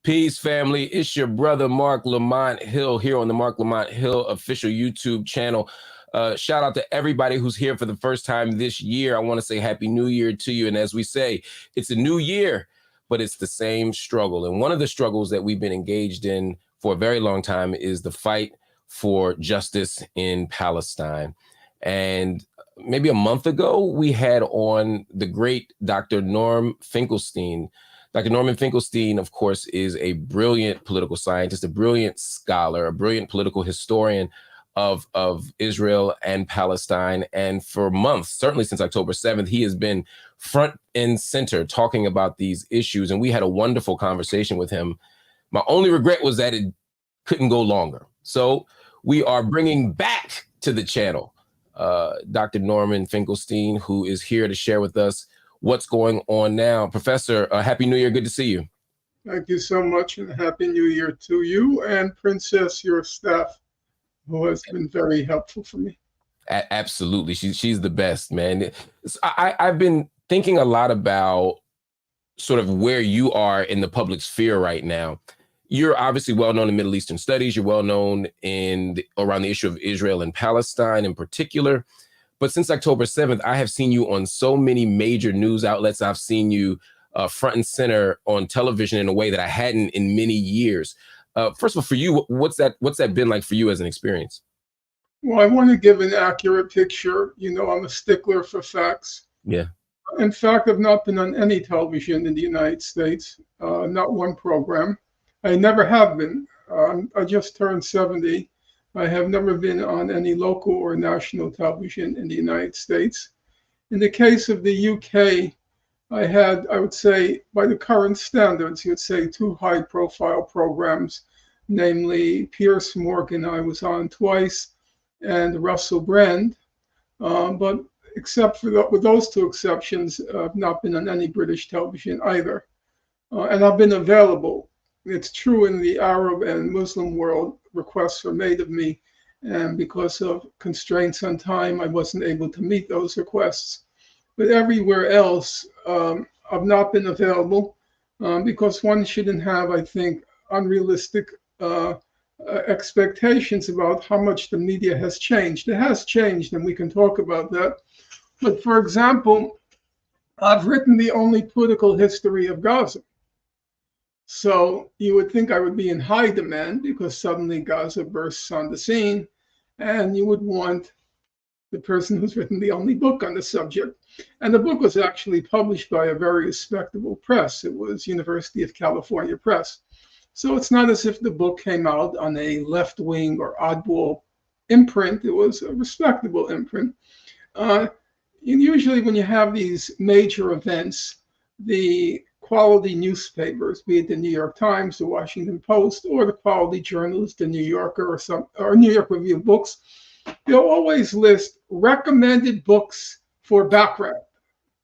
Peace, family. It's your brother, Marc Lamont Hill, here on the Marc Lamont Hill official YouTube channel. Shout out to everybody who's here for the first time this year. I want to say Happy New Year to you. And as we say, it's a new year, but it's the same struggle. And one of the struggles that we've been engaged in for a very long time is the fight for justice in Palestine. And maybe a month ago, we had on the great Dr. Norm Finkelstein. Dr. Norman Finkelstein, of course, is a brilliant political scientist, a brilliant scholar, a brilliant political historian of Israel and Palestine. And for months, certainly since October 7th, he has been front and center talking about these issues. And we had a wonderful conversation with him. My only regret was that it couldn't go longer. So we are bringing back to the channel Dr. Norman Finkelstein, who is here to share with us what's going on now. Professor, Happy New Year. Good to see you. Thank you so much, and Happy New Year to you and Princess, your staff, who has been very helpful for me. Absolutely. She's the best, man. I've been thinking a lot about sort of where you are in the public sphere right now. You're obviously well known in Middle Eastern studies. You're well known around the issue of Israel and Palestine in particular. But since October 7th, I have seen you on so many major news outlets. I've seen you front and center on television in a way that I hadn't in many years. First of all, for you, what's that been like for you as an experience? Well, I want to give an accurate picture. You know, I'm a stickler for facts. Yeah. In fact, I've not been on any television in the United States, not one program. I never have been. I just turned 70. I have never been on any local or national television in the United States. In the case of the UK, I would say, by the current standards, you'd say 2 high-profile programs, namely Piers Morgan, I was on twice, and Russell Brand. But except for with those 2 exceptions, I've not been on any British television either. And I've been available. It's true in the Arab and Muslim world, requests were made of me, and because of constraints on time, I wasn't able to meet those requests. But everywhere else, I've not been available because one shouldn't have, I think, unrealistic expectations about how much the media has changed. It has changed, and we can talk about that. But for example, I've written the only political history of Gaza. So you would think I would be in high demand because suddenly Gaza bursts on the scene, and you would want the person who's written the only book on the subject. And the book was actually published by a very respectable press. It was University of California Press. So it's not as if the book came out on a left-wing or oddball imprint. It was a respectable imprint. Usually when you have these major events, the quality newspapers, be it the New York Times, the Washington Post, or the quality journals, the New Yorker or New York Review of Books, they'll always list recommended books for background.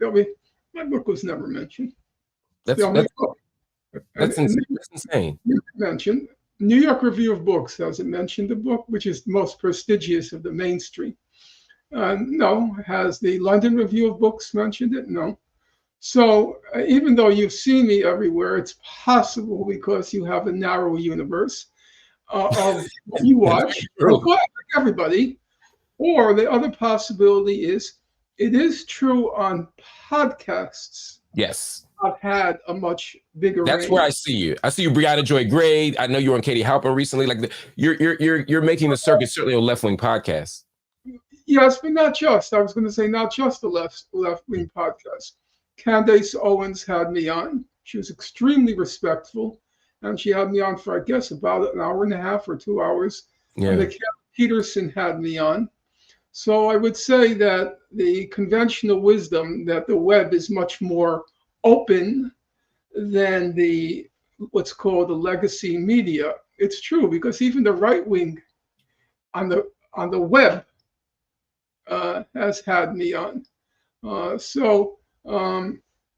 My book was never mentioned. That's insane. Mentioned. New York Review of Books hasn't mentioned the book, which is the most prestigious of the mainstream. No. Has the London Review of Books mentioned it? No. So even though you've seen me everywhere, it's possible because you have a narrow universe of what you watch, like everybody. Or the other possibility is it is true on podcasts. Yes. I've had a much bigger That's range. where I see you. I see you, Brianna Joy Gray. I know you were on Katie Halper recently. Like you're making the circuit, certainly on left-wing podcasts. Yes, but not just. I was going to say not just the left-wing podcast. Candace Owens had me on. She was extremely respectful, and she had me on for, I guess, about an hour and a half or 2 hours. Yeah. And Peterson had me on. So I would say that the conventional wisdom that the web is much more open than what's called the legacy media. It's true because even the right wing on the web has had me on.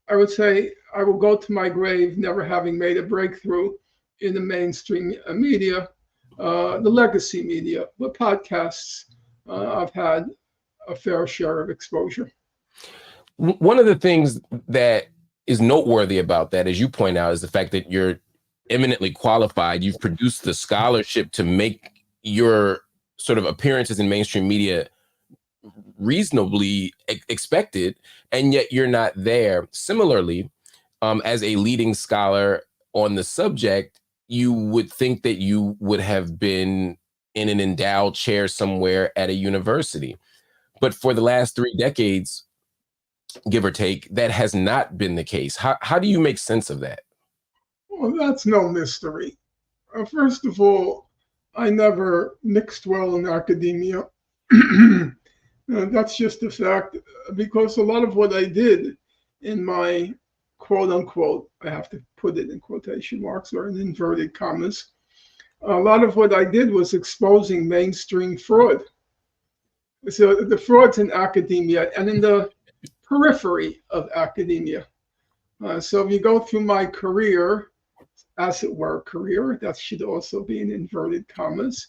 I would say I will go to my grave never having made a breakthrough in the mainstream media, the legacy media, but podcasts, I've had a fair share of exposure. One of the things that is noteworthy about that, as you point out, is the fact that you're eminently qualified. You've produced the scholarship to make your sort of appearances in mainstream media reasonably expected, and yet you're not there. Similarly, as a leading scholar on the subject, you would think that you would have been in an endowed chair somewhere at a university. But for the last 3 decades, give or take, that has not been the case. How do you make sense of that? Well, that's no mystery. First of all, I never mixed well in academia. That's just a fact, because a lot of what I did in my quote unquote, I have to put it in quotation marks or in inverted commas, a lot of what I did was exposing mainstream fraud. So the frauds in academia and in the periphery of academia. So if you go through my career, as it were, career, that should also be in inverted commas.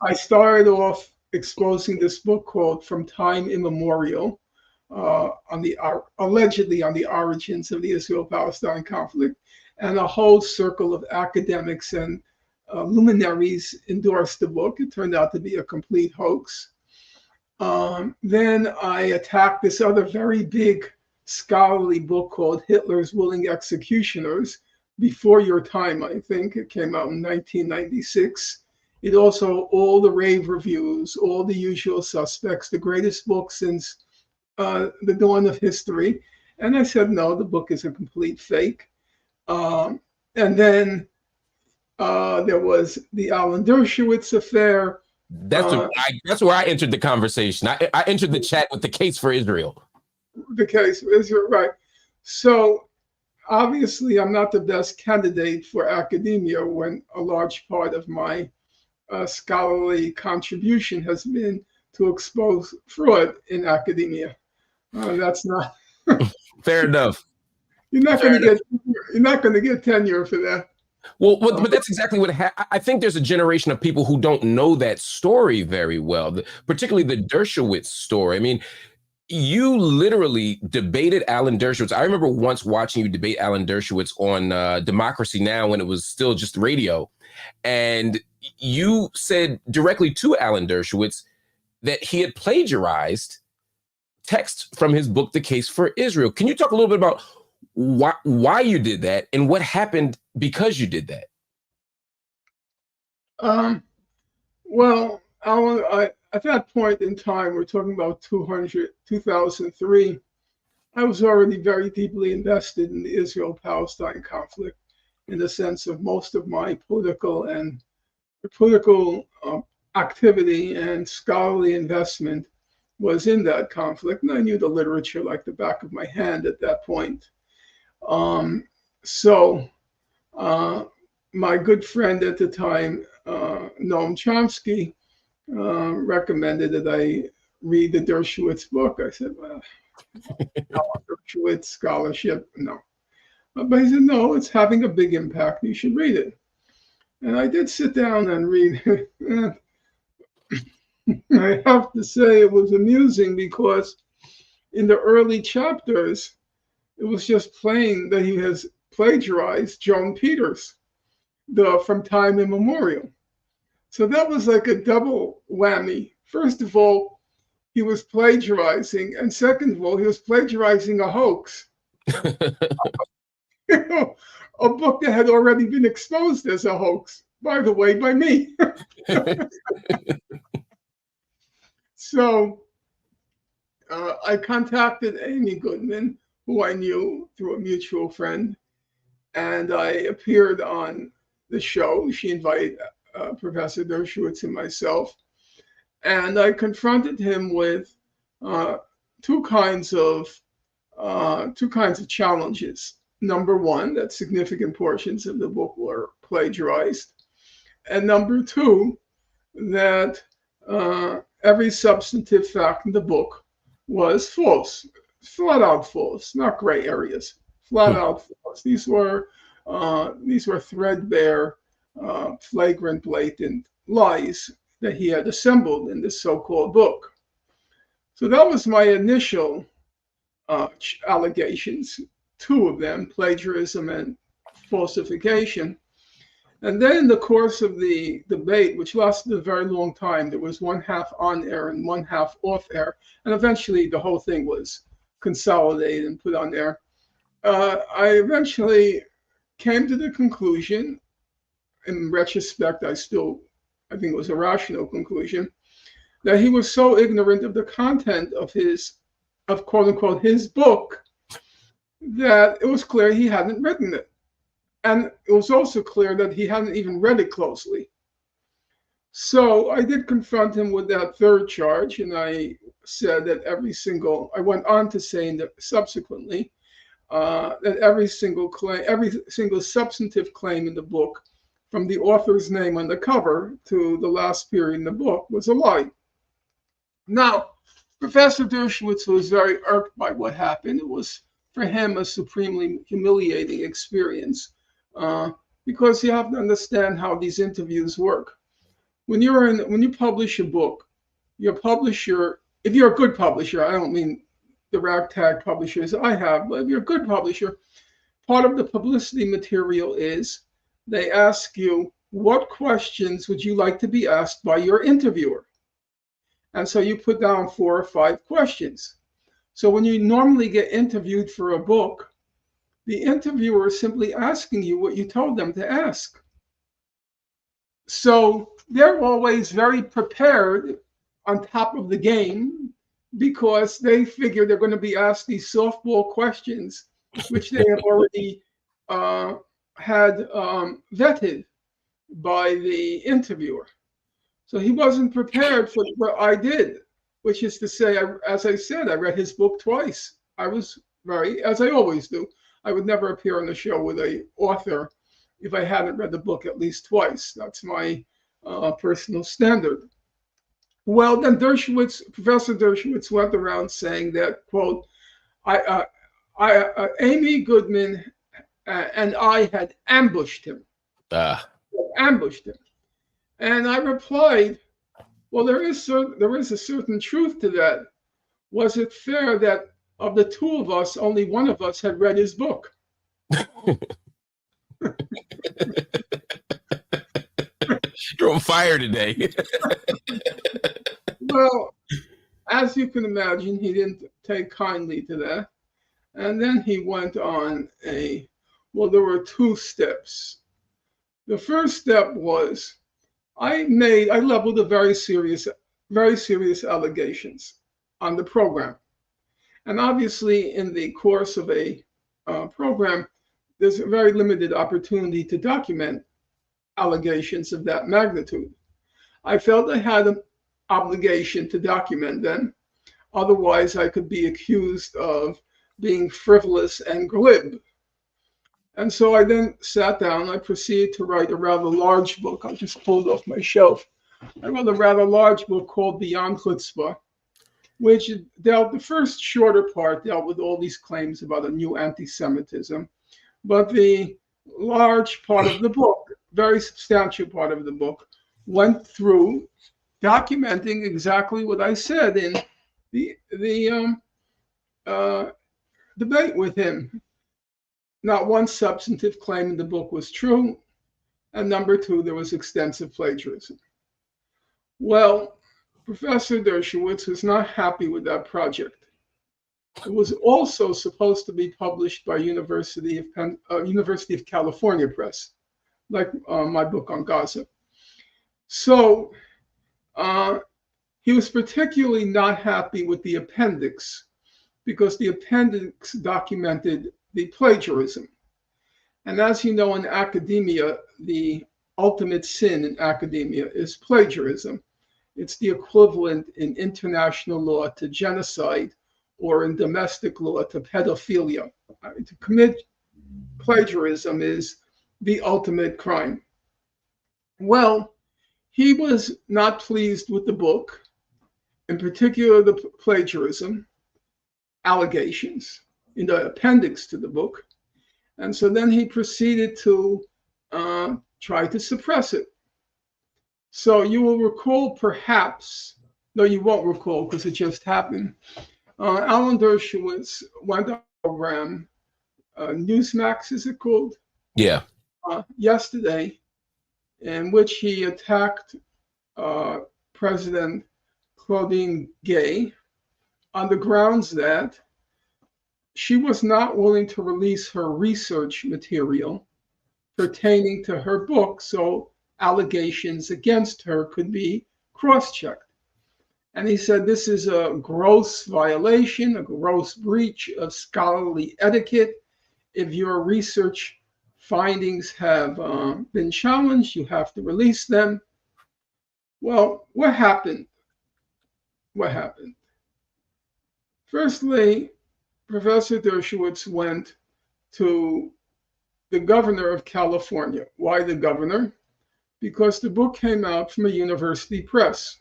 I started off exposing this book called From Time Immemorial, allegedly on the origins of the Israel-Palestine conflict, and a whole circle of academics and luminaries endorsed the book. It turned out to be a complete hoax. Then I attacked this other very big scholarly book called Hitler's Willing Executioners, before your time, I think. It came out in 1996. It also, all the rave reviews, all the usual suspects, the greatest book since the dawn of history. And I said, no, the book is a complete fake. And then there was the Alan Dershowitz affair. That's where I entered the conversation. I entered the chat with the case for Israel. The case for Israel, right. So obviously, I'm not the best candidate for academia when a large part of my scholarly contribution has been to expose fraud in academia. That's not fair enough. You're not going to get tenure for that. Well, but that's exactly what I think. There's a generation of people who don't know that story very well, particularly the Dershowitz story. I mean, you literally debated Alan Dershowitz. I remember once watching you debate Alan Dershowitz on Democracy Now! When it was still just radio. And you said directly to Alan Dershowitz that he had plagiarized text from his book, The Case for Israel. Can you talk a little bit about why you did that and what happened because you did that? Well, Alan, at that point in time, we're talking about 2003, I was already very deeply invested in the Israel-Palestine conflict, in the sense of most of my political activity and scholarly investment was in that conflict. And I knew the literature like the back of my hand at that point. So my good friend at the time, Noam Chomsky, recommended that I read the Dershowitz book. I said, well, Dershowitz scholarship, no. But he said, no, it's having a big impact. You should read it. And I did sit down and read it. I have to say it was amusing, because in the early chapters, it was just plain that he has plagiarized Joan Peters, From Time Immemorial. So that was like a double whammy. First of all, he was plagiarizing, and second of all, he was plagiarizing a hoax. A book that had already been exposed as a hoax, by the way, by me. So I contacted Amy Goodman, who I knew through a mutual friend, and I appeared on the show. She invited Professor Dershowitz and myself, and I confronted him with two kinds of challenges. Number one, that significant portions of the book were plagiarized, and number two, that every substantive fact in the book was false, flat out false, not gray areas, flat out false. These were threadbare, flagrant, blatant lies that he had assembled in this so-called book. So that was my initial allegations, two of them, plagiarism and falsification. And then in the course of the debate, which lasted a very long time, there was one half on air and one half off air. And eventually the whole thing was consolidated and put on air. I eventually came to the conclusion, in retrospect, I think it was a rational conclusion, that he was so ignorant of the content of quote unquote, his book, that it was clear he hadn't written it. And it was also clear that he hadn't even read it closely. So I did confront him with that third charge, and I said that I went on to say that subsequently, that every single substantive claim in the book, from the author's name on the cover to the last period in the book, was a lie. Now, Professor Dershowitz was very irked by what happened. It was, for him, a supremely humiliating experience, because you have to understand how these interviews work. When you publish a book, your publisher, if you're a good publisher, I don't mean the ragtag publishers I have, but if you're a good publisher, part of the publicity material is they ask you, what questions would you like to be asked by your interviewer? And so you put down 4 or 5 questions. So when you normally get interviewed for a book, the interviewer is simply asking you what you told them to ask. So they're always very prepared, on top of the game, because they figure they're going to be asked these softball questions, which they have already had vetted by the interviewer. So he wasn't prepared for what I did, which is to say, as I said, I read his book twice. I was as I always do, I would never appear on a show with an author if I hadn't read the book at least twice. That's my personal standard. Well, then Professor Dershowitz went around saying that, quote, Amy Goodman and I had ambushed him. Ambushed him. And I replied, well, there is a certain truth to that. Was it fair that of the 2 of us, only one of us had read his book? You're on fire today. Well, as you can imagine, he didn't take kindly to that. And then he went on there were 2 steps. The first step was I leveled a very serious allegations on the program. And obviously, in the course of a program, there's a very limited opportunity to document allegations of that magnitude. I felt I had an obligation to document them. Otherwise, I could be accused of being frivolous and glib. And so I then sat down. I proceeded to write a rather large book. I just pulled off my shelf. I wrote a rather large book called Beyond Chutzpah, which the first shorter part dealt with all these claims about a new anti-Semitism. But the large part of the book, very substantial part of the book, went through documenting exactly what I said in the debate with him. Not one substantive claim in the book was true, and number 2, there was extensive plagiarism. Well, Professor Dershowitz was not happy with that project. It was also supposed to be published by University of California Press, like my book on Gaza. So he was particularly not happy with the appendix, because the appendix documented the plagiarism. And as you know, in academia, the ultimate sin in academia is plagiarism. It's the equivalent in international law to genocide, or in domestic law to pedophilia. To commit plagiarism is the ultimate crime. Well, he was not pleased with the book, in particular the plagiarism allegations in the appendix to the book. And so then he proceeded to try to suppress it. So you will recall perhaps, no, you won't recall because it just happened. Alan Dershowitz went on a program, Newsmax is it called? Yeah. Yesterday, in which he attacked President Claudine Gay on the grounds that she was not willing to release her research material pertaining to her book, so allegations against her could be cross-checked. And he said this is a gross violation, a gross breach of scholarly etiquette. If your research findings have been challenged, you have to release them. Well, what happened? What happened? Firstly, Professor Dershowitz went to the governor of California. Why the governor? Because the book came out from a university press.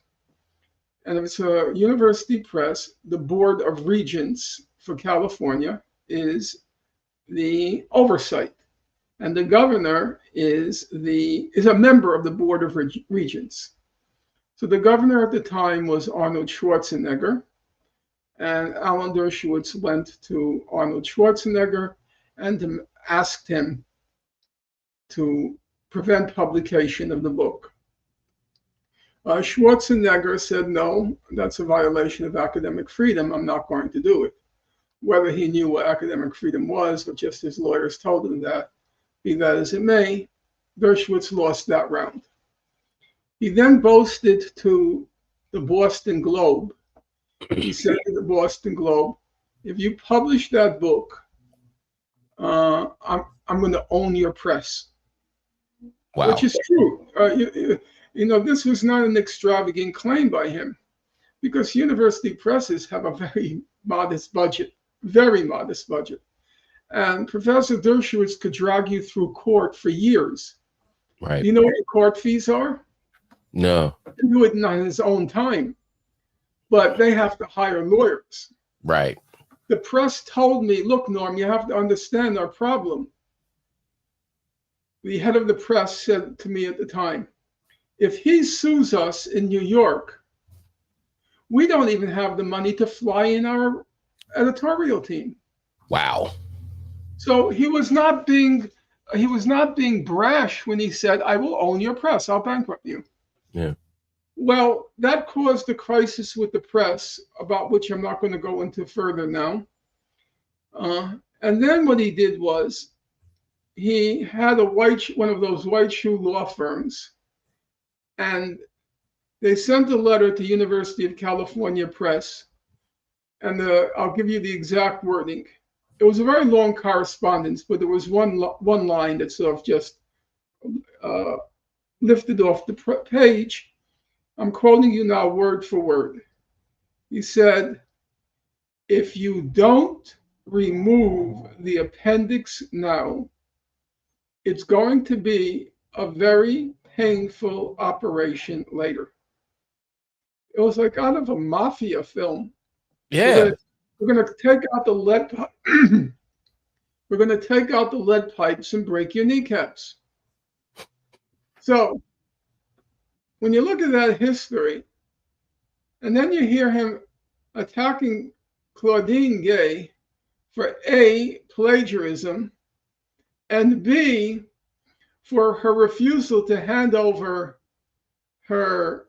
And if it's a university press, the Board of Regents for California is the oversight. And the governor is a member of the Board of Regents. So the governor at the time was Arnold Schwarzenegger. And Alan Dershowitz went to Arnold Schwarzenegger and asked him to prevent publication of the book. Schwarzenegger said, no, that's a violation of academic freedom. I'm not going to do it. Whether he knew what academic freedom was, or just his lawyers told him that, be that as it may, Dershowitz lost that round. He then boasted to the Boston Globe. He said to the Boston Globe, if you publish that book, I'm going to own your press. Wow. Which is true. You know, this was not an extravagant claim by him, because university presses have a very modest budget. And Professor Dershowitz could drag you through court for years. Right. You know what the court fees are? No. He can do it on his own time, but they have to hire lawyers. Right. The press told me, look, Norm, you have to understand our problem. The head of the press said to me at the time, if he sues us in New York, we don't even have the money to fly in our editorial team. Wow. So he was not being brash when he said, I will own your press, I'll bankrupt you. Yeah. Well, that caused a crisis with the press, about which I'm not going to go into further now. And then what he did was he had one of those white shoe law firms, and they sent a letter to University of California Press, and I'll give you the exact wording. It was a very long correspondence, but there was one line that sort of just lifted off the page. I'm quoting you now word for word. He said, if you don't remove the appendix now, it's going to be a very painful operation later. It was like out of a mafia film. Yeah. We're going to take out the lead pipe. We're going to take out the lead pipes and break your kneecaps. So when you look at that history, and then you hear him attacking Claudine Gay for A, plagiarism, and B, for her refusal to hand over her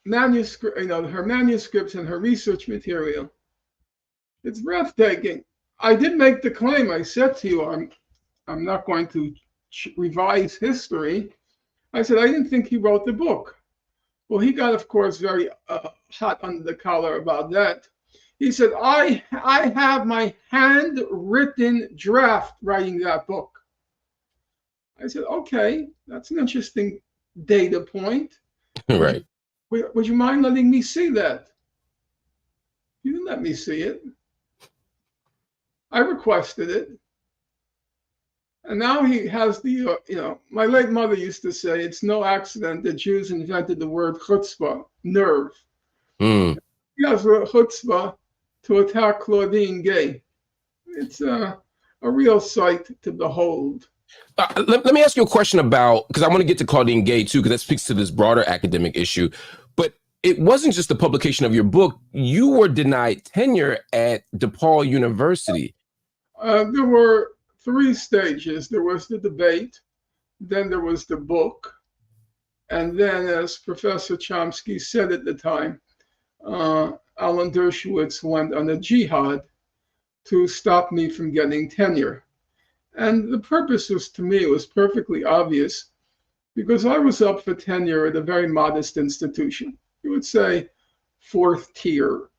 manuscript, her manuscripts and her research material. It's breathtaking. I did make the claim. I said to you, I'm not going to revise history. I said I didn't think he wrote the book. Well, he got, of course, very hot under the collar about that. He said, I have my handwritten draft writing that book. I said, okay, that's an interesting data point. Right. Would you mind letting me see that? He didn't let me see it. I requested it. And now he has the, my late mother used to say, it's no accident that Jews invented the word chutzpah, nerve. Mm. He has a chutzpah to attack Claudine Gay. It's a real sight to behold. Let me ask you a question about, because I want to get to Claudine Gay too, because that speaks to this broader academic issue. But it wasn't just the publication of your book. You were denied tenure at DePaul University. There were 3 stages. There was the debate. then there was the book, and then, as Professor Chomsky said at the time, Alan Dershowitz went on a jihad to stop me from getting tenure. And the purpose was, to me, was perfectly obvious, because I was up for tenure at a very modest institution. You would say fourth tier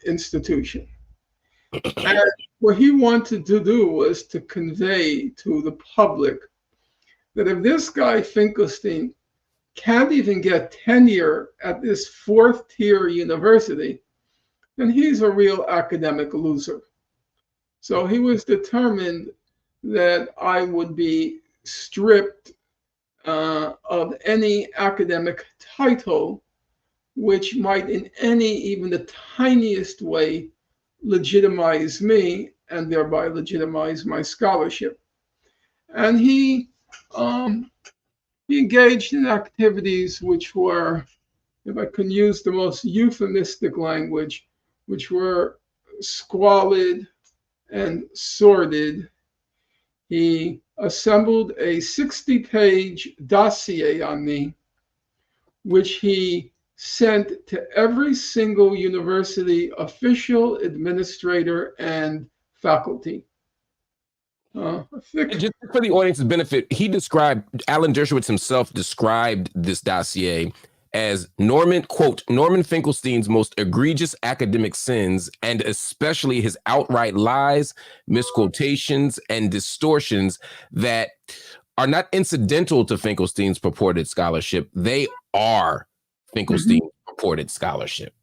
institution. And what he wanted to do was to convey to the public that if this guy Finkelstein can't even get tenure at this fourth tier university, then he's a real academic loser. So he was determined that I would be stripped of any academic title which might in any, even the tiniest way, legitimize me and thereby legitimize my scholarship. And he engaged in activities which were, if I can use the most euphemistic language, which were squalid and sordid. He assembled a 60-page dossier on me, which he sent to every single university official, administrator, and faculty. Just for the audience's benefit, Alan Dershowitz himself described this dossier as quote, Norman Finkelstein's most egregious academic sins, and especially his outright lies, misquotations, and distortions that are not incidental to Finkelstein's purported scholarship. They are Finkelstein's purported scholarship.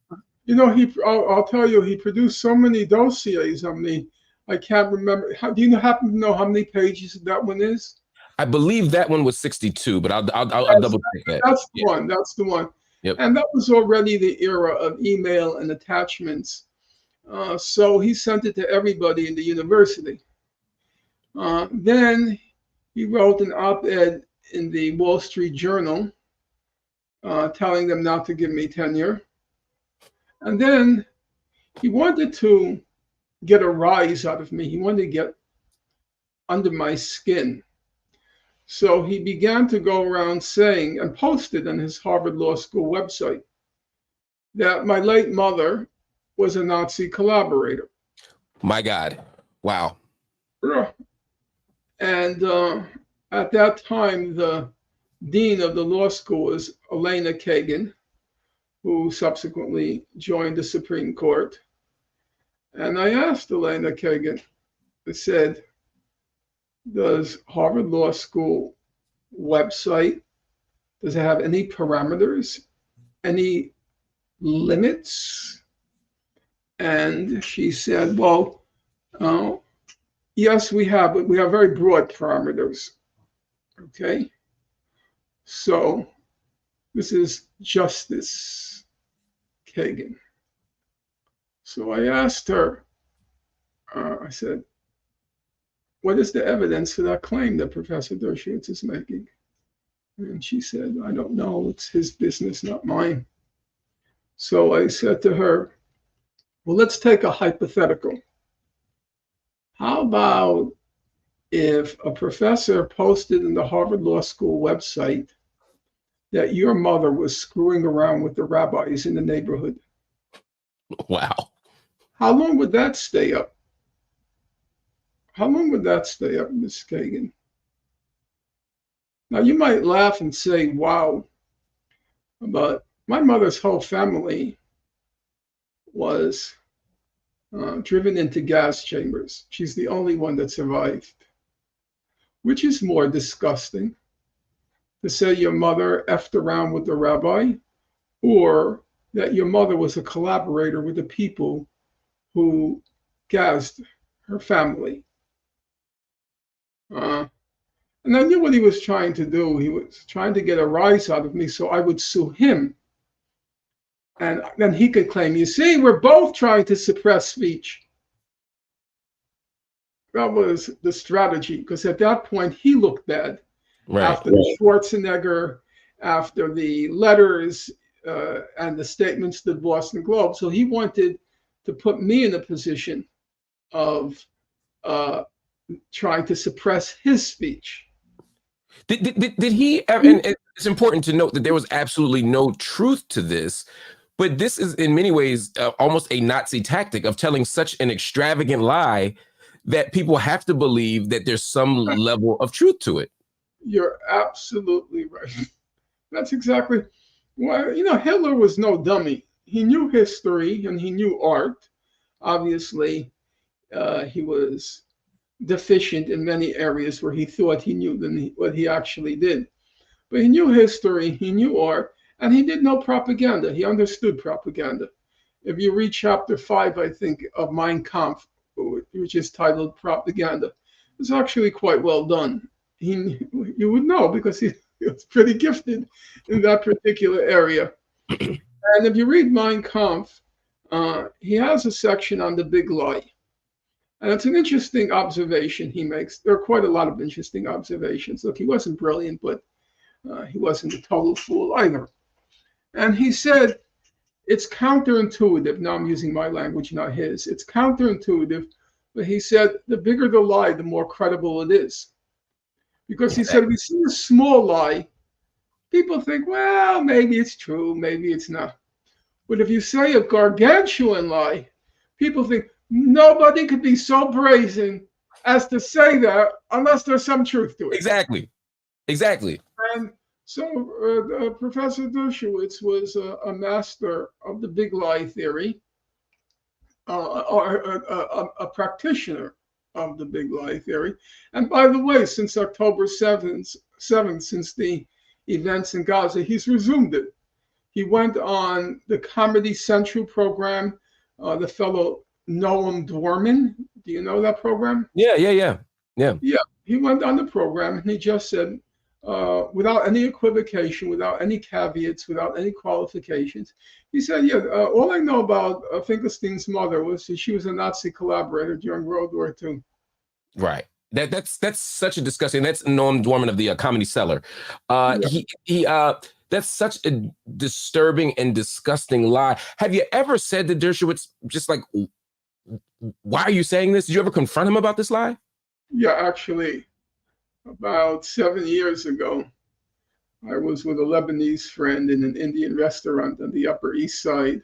You know, I'll tell you, he produced so many dossiers on me. I can't remember. Do you happen to know how many pages that one is? I believe that one was 62, but I'll double check that. That's the one. That's the one. Yep. And that was already the era of email and attachments. So he sent it to everybody in the university. Then he wrote an op-ed in the Wall Street Journal telling them not to give me tenure. And then he wanted to get a rise out of me. He wanted to get under my skin. So he began to go around saying, and posted on his Harvard Law School website, that my late mother was a Nazi collaborator. My God. Wow. And at that time, the dean of the law school was Elena Kagan, who subsequently joined the Supreme Court. And I asked Elena Kagan, I said, does Harvard Law School website, does it have any parameters, any limits? And she said, well, yes, we have, but we have very broad parameters. Okay. So this is Justice Kagan. So I asked her, I said, what is the evidence for that claim that Professor Dershowitz is making? And she said, I don't know. It's his business, not mine. So I said to her, well, let's take a hypothetical. How about if a professor posted in the Harvard Law School website that your mother was screwing around with the rabbis in the neighborhood? Wow. How long would that stay up? How long would that stay up, Ms. Kagan? Now, you might laugh and say, wow, but my mother's whole family was driven into gas chambers. She's the only one that survived. Which is more disgusting, to say your mother effed around with the rabbi, or that your mother was a collaborator with the people who gassed her family? And I knew what he was trying to do. He was trying to get a rise out of me so I would sue him. And then he could claim, you see, we're both trying to suppress speech. That was the strategy, because at that point he looked bad. Right. After the Schwarzenegger, after the letters and the statements to the Boston Globe. So he wanted to put me in a position of trying to suppress his speech. Did he ever, and it's important to note that there was absolutely no truth to this, but this is in many ways almost a Nazi tactic of telling such an extravagant lie that people have to believe that there's some level of truth to it. You're absolutely right. That's exactly why, Hitler was no dummy. He knew history and he knew art. Obviously, he was deficient in many areas where he thought he knew than what he actually did. But he knew history, he knew art, and he did know propaganda. He understood propaganda. If you read chapter 5, I think, of Mein Kampf, which is titled Propaganda, it's actually quite well done. You would know because he was pretty gifted in that particular area. And if you read Mein Kampf, he has a section on the big lie. And it's an interesting observation he makes. There are quite a lot of interesting observations. Look, he wasn't brilliant, but he wasn't a total fool either. And he said, it's counterintuitive. Now I'm using my language, not his. It's counterintuitive. But he said, the bigger the lie, the more credible it is. Because he said, if you see a small lie, people think, well, maybe it's true, maybe it's not. But if you say a gargantuan lie, people think, nobody could be so brazen as to say that unless there's some truth to it. Exactly. And so Professor Dershowitz was a master of the big lie theory, or a practitioner of the big lie theory. And by the way, since October 7th, since the events in Gaza, he's resumed it. He went on the Comedy Central program, the fellow Noam Dworman. Do you know that program? Yeah. He went on the program and he just said, without any equivocation, without any caveats, without any qualifications, he said, all I know about Finkelstein's mother was that she was a Nazi collaborator during World War II. Right. That's such a disgusting. That's Noam Dworman of the Comedy Cellar. That's such a disturbing and disgusting lie. Have you ever said to Dershowitz, just like, why are you saying this? Did you ever confront him about this lie? Yeah, actually, about 7 years ago, I was with a Lebanese friend in an Indian restaurant on the Upper East Side.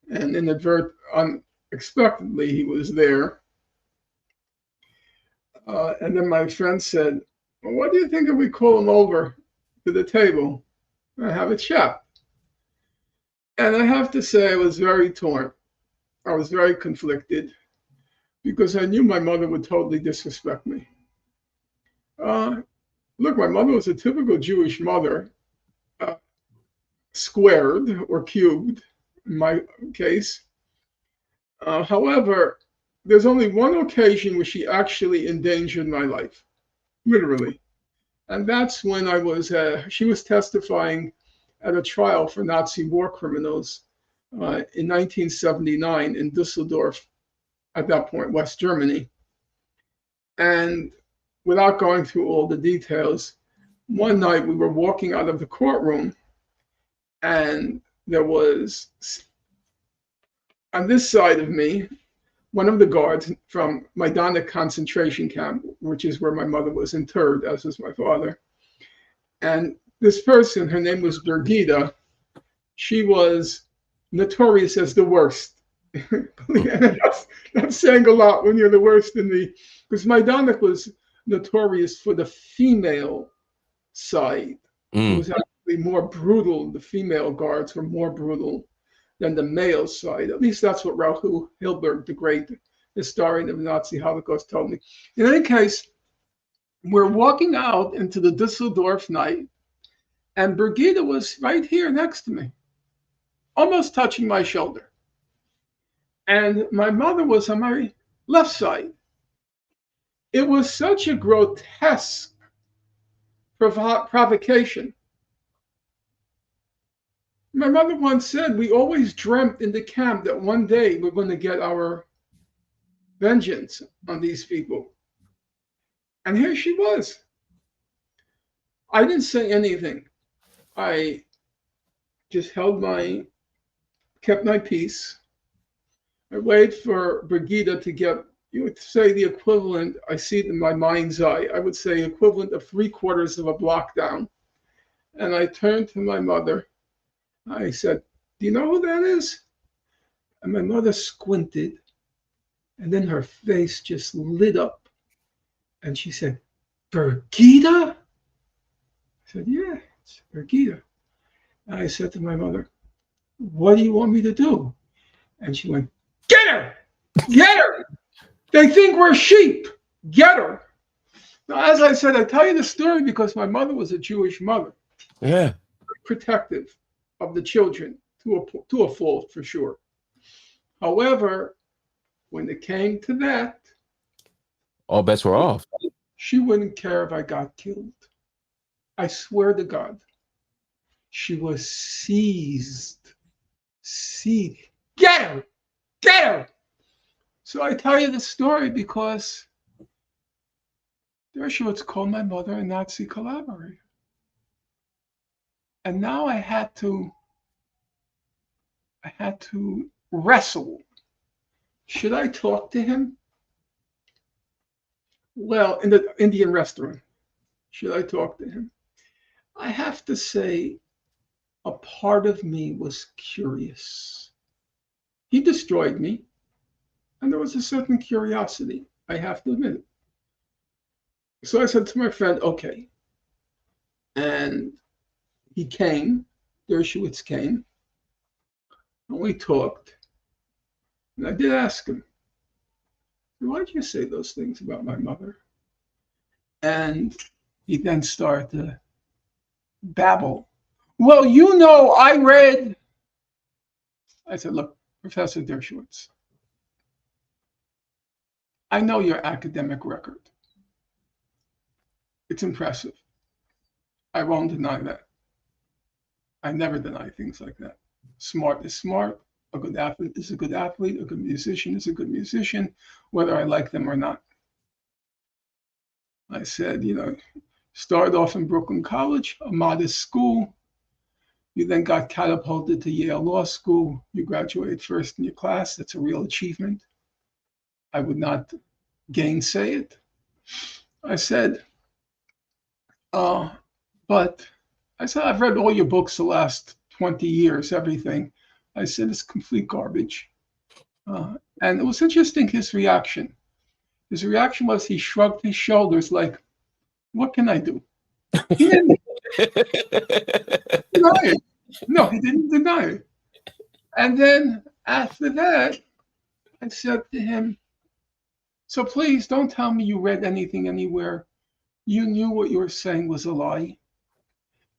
And unexpectedly, he was there. And then my friend said, well, what do you think if we call him over to the table and have a chat? And I have to say, I was very torn. I was very conflicted because I knew my mother would totally disrespect me. Look, my mother was a typical Jewish mother, squared or cubed in my case. However, there's only one occasion where she actually endangered my life, literally. And that's when she was testifying at a trial for Nazi war criminals in 1979 in Dusseldorf, at that point, West Germany. And without going through all the details, one night we were walking out of the courtroom and there was, on this side of me, one of the guards from Majdanek concentration camp, which is where my mother was interred, as was my father. And this person, her name was Birgitta, she was notorious as the worst. That's saying a lot when you're the worst because Majdanek was notorious for the female side. It was actually more brutal. The female guards were more brutal than the male side. At least that's what Rahul Hilberg, the great historian of the Nazi Holocaust, told me. In any case, we're walking out into the Dusseldorf night, and Birgitta was right here next to me, almost touching my shoulder. And my mother was on my left side. It was such a grotesque provocation. My mother once said, we always dreamt in the camp that one day we're going to get our vengeance on these people. And here she was. I didn't say anything. I just kept my peace. I waited for Birgitta to get you would say the equivalent, I see it in my mind's eye, I would say equivalent of 3/4 of a block down. And I turned to my mother. I said, do you know who that is? And my mother squinted, and then her face just lit up. And she said, Birgitta? I said, yeah, it's Birgitta. And I said to my mother, what do you want me to do? And she went, get her! Get her! They think we're sheep. Get her. Now, as I said, I tell you the story because my mother was a Jewish mother. Yeah. Protective of the children to a fault, for sure. However, when it came to that, all bets were off. She wouldn't care if I got killed. I swear to God. She was seized. Get her! Get her! So I tell you the story because Dershowitz called my mother a Nazi collaborator. And now I had to wrestle. Should I talk to him? Well, in the Indian restaurant, should I talk to him? I have to say, a part of me was curious. He destroyed me, and there was a certain curiosity, I have to admit it. So I said to my friend, okay. And he came, Dershowitz came, and we talked. And I did ask him, why did you say those things about my mother? And he then started to babble. Well, you know, I read. I said, look, Professor Dershowitz, I know your academic record. It's impressive. I won't deny that. I never deny things like that. Smart is smart. A good athlete is a good athlete. A good musician is a good musician, whether I like them or not. I said, you know, started off in Brooklyn College, a modest school. You then got catapulted to Yale Law School. You graduated first in your class. That's a real achievement. I would not gainsay it. I said, but I said, I've read all your books the last 20 years, everything. I said, it's complete garbage. And it was interesting, his reaction. His reaction was he shrugged his shoulders like, what can I do? He didn't deny it. No, he didn't deny it. And then after that, I said to him, so please don't tell me you read anything anywhere. You knew what you were saying was a lie.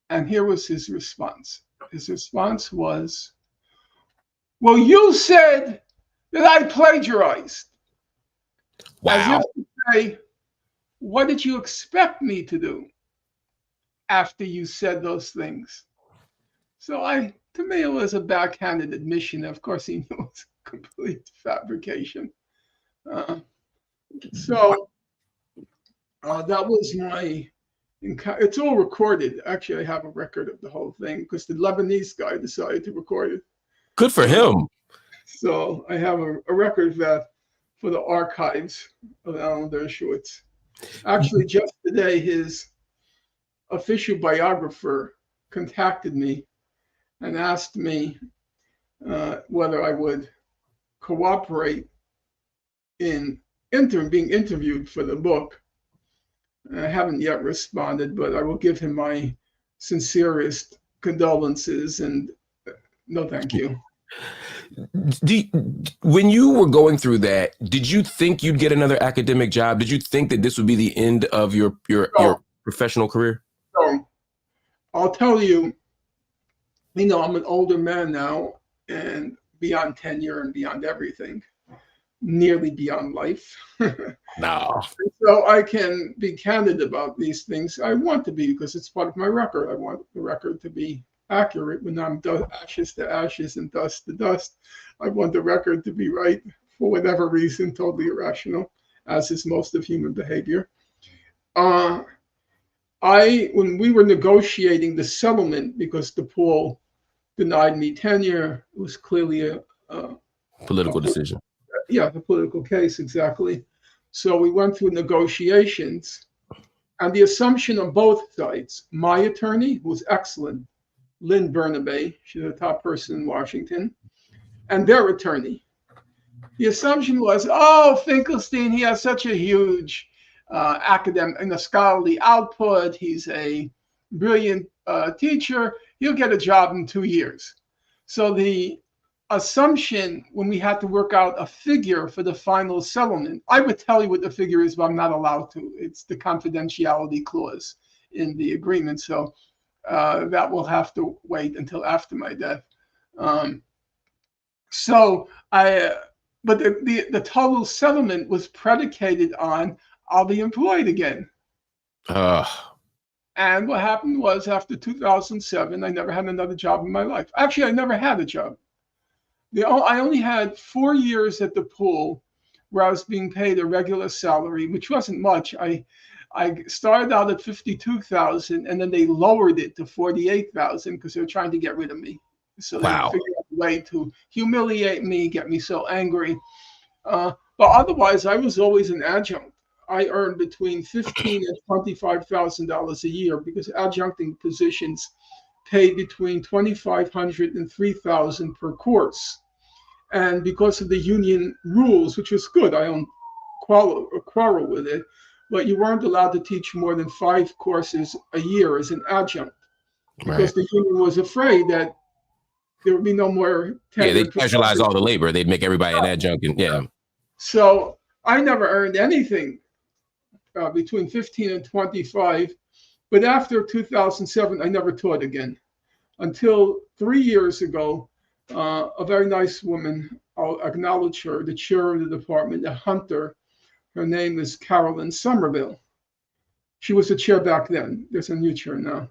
And here was his response. His response was, well, you said that I plagiarized. Wow. As if to say, what did you expect me to do after you said those things? So to me, it was a backhanded admission. Of course, he knew it was complete fabrication. So that was my, it's all recorded. Actually, I have a record of the whole thing because the Lebanese guy decided to record it. Good for him. So I have a record of that for the archives of Alan Dershowitz. Actually, just today, his official biographer contacted me and asked me whether I would cooperate in being interviewed for the book. I haven't yet responded, but I will give him my sincerest condolences and no thank you. When you were going through that, did you think you'd get another academic job? Did you think that this would be the end of your professional career? No. I'll tell you, I'm an older man now and beyond tenure and beyond everything, nearly beyond life. No. So I can be candid about these things. I want to be because it's part of my record. I want the record to be accurate when I'm ashes to ashes and dust to dust. I want the record to be right for whatever reason, totally irrational, as is most of human behavior. When we were negotiating the settlement, because DePaul denied me tenure, it was clearly a political decision. Yeah, the political case, exactly. So we went through negotiations, and the assumption on both sides, my attorney, who was excellent, Lynn Bernabe, she's the top person in Washington, and their attorney. The assumption was, oh, Finkelstein, he has such a huge academic and a scholarly output. He's a brilliant teacher. He'll get a job in 2 years. So the assumption when we had to work out a figure for the final settlement, I would tell you what the figure is, but I'm not allowed to. It's the confidentiality clause in the agreement. So that will have to wait until after my death. But the total settlement was predicated on I'll be employed again. And what happened was after 2007, I never had another job in my life. Actually, I never had a job. I only had 4 years at the pool where I was being paid a regular salary, which wasn't much. I started out at $52,000, and then they lowered it to $48,000 because they were trying to get rid of me. So they figured out a way to humiliate me, get me so angry. But otherwise, I was always an adjunct. I earned between $15,000 and $25,000 a year because adjuncting positions paid between $2,500 and $3,000 per course. And because of the union rules, which was good, I don't quarrel with it, but you weren't allowed to teach more than 5 courses a year as an adjunct because the union was afraid that there would be no more tenured. Yeah, they specialize all the labor. They'd make everybody an adjunct. And, So I never earned anything between 15 and 25. But after 2007, I never taught again until 3 years ago. A very nice woman, I'll acknowledge her, the chair of the department, a Hunter. Her name is Carolyn Somerville. She was the chair back then. There's a new chair now.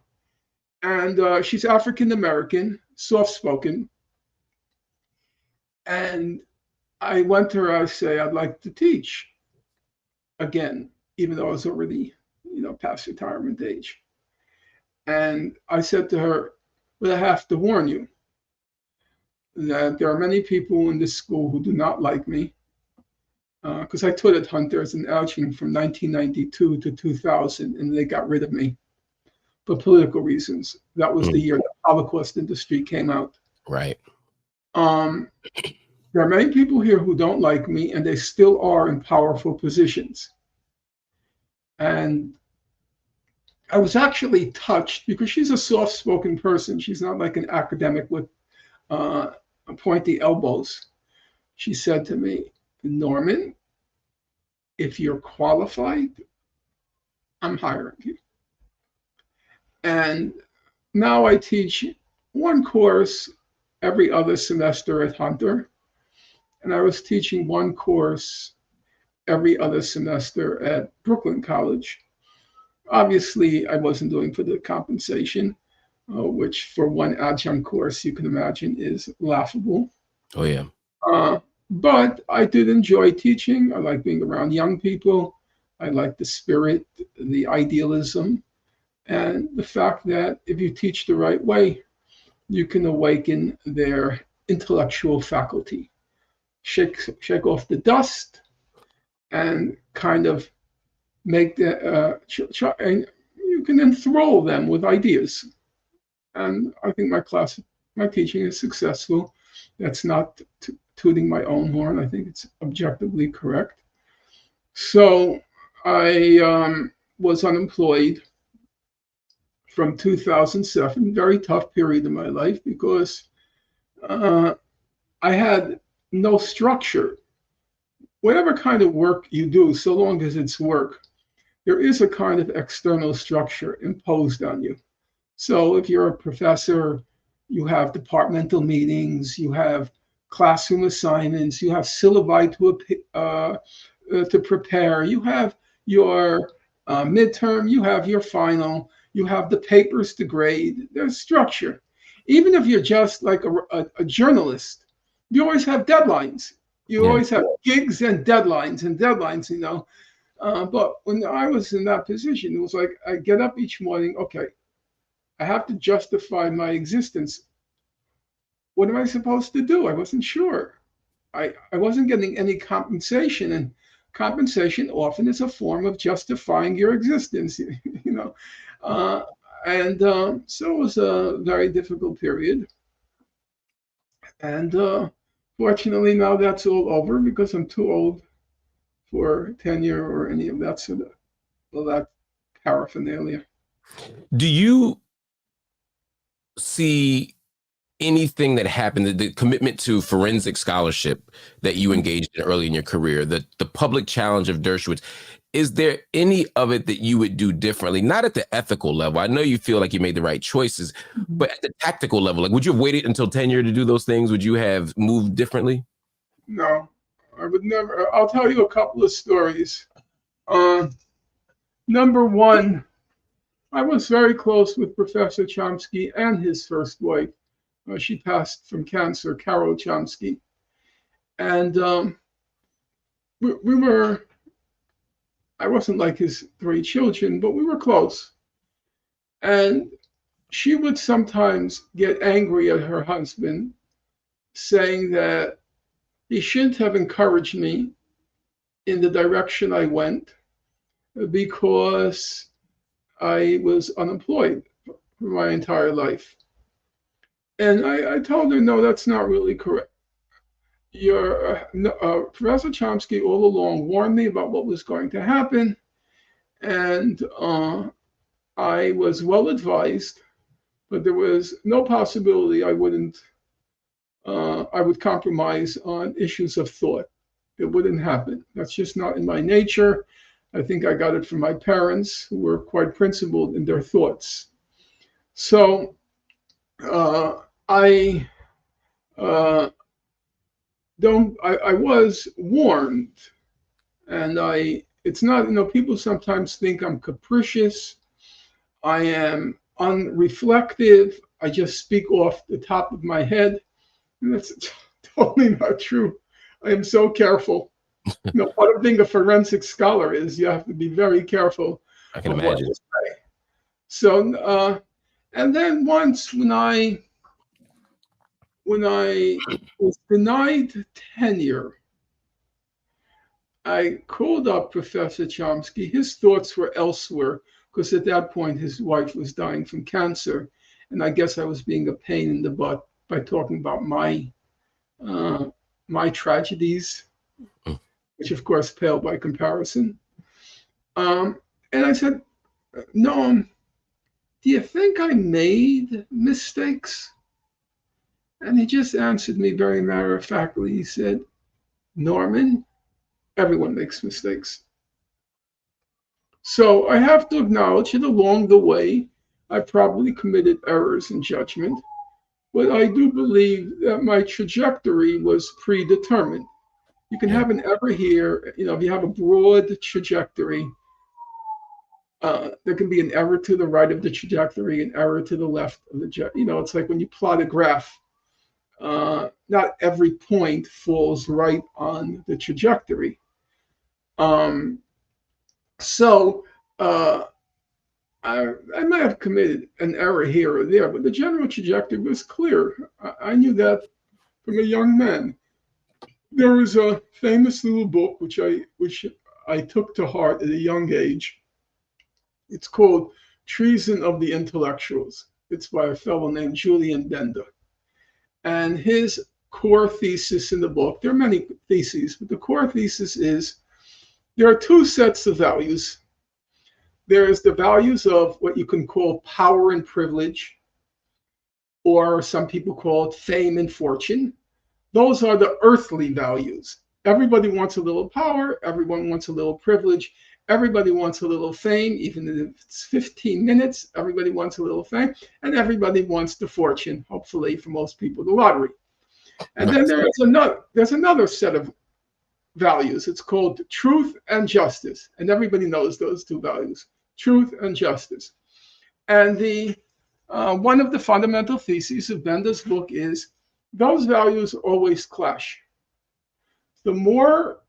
And she's African-American, soft-spoken. And I went to her, I say, I'd like to teach again, even though I was already, past retirement age. And I said to her, but I have to warn you that there are many people in this school who do not like me because I taught at Hunter as an adjunct from 1992 to 2000, and they got rid of me for political reasons. That was the year the Holocaust industry came out. Right. There are many people here who don't like me, and they still are in powerful positions. And I was actually touched because she's a soft-spoken person. She's not like an academic with pointy elbows. She said to me, Norman, if you're qualified, I'm hiring you. And now I teach one course every other semester at Hunter. And I was teaching one course every other semester at Brooklyn College. Obviously, I wasn't doing for the compensation, which for one adjunct course, you can imagine is laughable. Oh, yeah. But I did enjoy teaching. I like being around young people. I like the spirit, the idealism, and the fact that if you teach the right way, you can awaken their intellectual faculty, shake off the dust, and kind of make and you can enthrall them with ideas. And I think my teaching is successful. That's not tooting my own horn. I think it's objectively correct. So I was unemployed from 2007, very tough period in my life because I had no structure. Whatever kind of work you do, so long as it's work, there is a kind of external structure imposed on you. So if you're a professor, you have departmental meetings, you have classroom assignments, you have syllabi to prepare, you have your midterm, you have your final, you have the papers to grade. There's structure. Even if you're just like a journalist, you always have deadlines. You always have gigs and deadlines, But when I was in that position, it was like I get up each morning, okay, I have to justify my existence. What am I supposed to do? I wasn't sure. I wasn't getting any compensation. And compensation often is a form of justifying your existence, you know. Uh, and so it was a very difficult period. And fortunately, now that's all over because I'm too old for tenure or any of that sort of well, that paraphernalia. Do you see anything that happened, the commitment to forensic scholarship that you engaged in early in your career, the public challenge of Dershowitz, is there any of it that you would do differently? Not at the ethical level. I know you feel like you made the right choices, Mhm. but at the tactical level, like would you have waited until tenure to do those things? Would you have moved differently? No, I would never. I'll tell you a couple of stories. Uh, Number one, I was very close with Professor Chomsky and his first wife. She passed from cancer, Carol Chomsky. And we were, I wasn't like his three children, but we were close. And she would sometimes get angry at her husband, saying that he shouldn't have encouraged me in the direction I went because I was unemployed for my entire life. And I told her, no, that's not really correct. Professor Chomsky all along warned me about what was going to happen, and I was well advised, but there was no possibility I would compromise on issues of thought. It wouldn't happen. That's just not in my nature. I think I got it from my parents, who were quite principled in their thoughts. So I uh, don't. I was warned, and It's not. People sometimes think I'm capricious. I am unreflective. I just speak off the top of my head, and that's totally not true. I am so careful. Part of being a forensic scholar is you have to be very careful I can of what imagine. you say. So, and then once when I was denied tenure, I called up Professor Chomsky. His thoughts were elsewhere because at that point his wife was dying from cancer, and I guess I was being a pain in the butt by talking about uh, my tragedies, Mm. which of course pale by comparison. Um, and I said, Noam, do you think I made mistakes? And he just answered me very matter of factly. He said, Norman, everyone makes mistakes. So I have to acknowledge that along the way, I probably committed errors in judgment, but I do believe that my trajectory was predetermined. You can Yeah. have an error here, if you have a broad trajectory, there can be an error to the right of the trajectory, an error to the left of the, it's like when you plot a graph, not every point falls right on the trajectory. Um, so uh, I might have committed an error here or there, but the general trajectory was clear. I knew that from a young man. There was a famous little book which I took to heart at a young age. It's called Treason of the Intellectuals. It's by a fellow named Julian Bender. And his core thesis in the book, there are many theses, but the core thesis is there are two sets of values. There is the values of what you can call power and privilege, or some people call it fame and fortune. Those are the earthly values. Everybody wants a little power, everyone wants a little privilege, everybody wants a little fame, even if it's 15 minutes, everybody wants a little fame, and everybody wants the fortune, hopefully for most people, the lottery. And then Nice. there's another set of values. It's called truth and justice. And everybody knows those two values, truth and justice. And the one of the fundamental theses of Bender's book is those values always clash. The more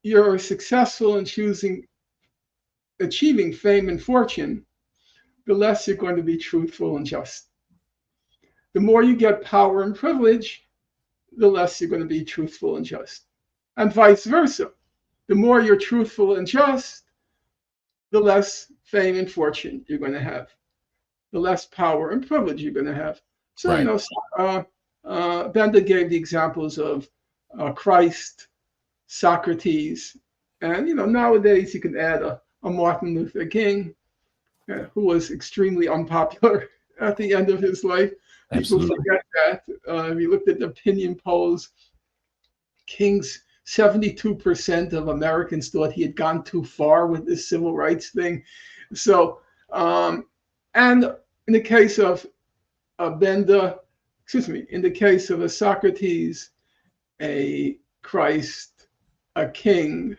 you're successful in achieving fame and fortune, the less you're going to be truthful and just. The more you get power and privilege, the less you're going to be truthful and just. And vice versa. the more you're truthful and just, the less fame and fortune you're going to have, the less power and privilege you're going to have. So, Right. Benda gave the examples of Christ, Socrates, and nowadays you can add a Martin Luther King, who was extremely unpopular at the end of his life. People Absolutely. forget that. If you looked at the opinion polls, King's 72% of Americans thought he had gone too far with this civil rights thing. So, and in the case of in the case of a Socrates, a Christ, a king,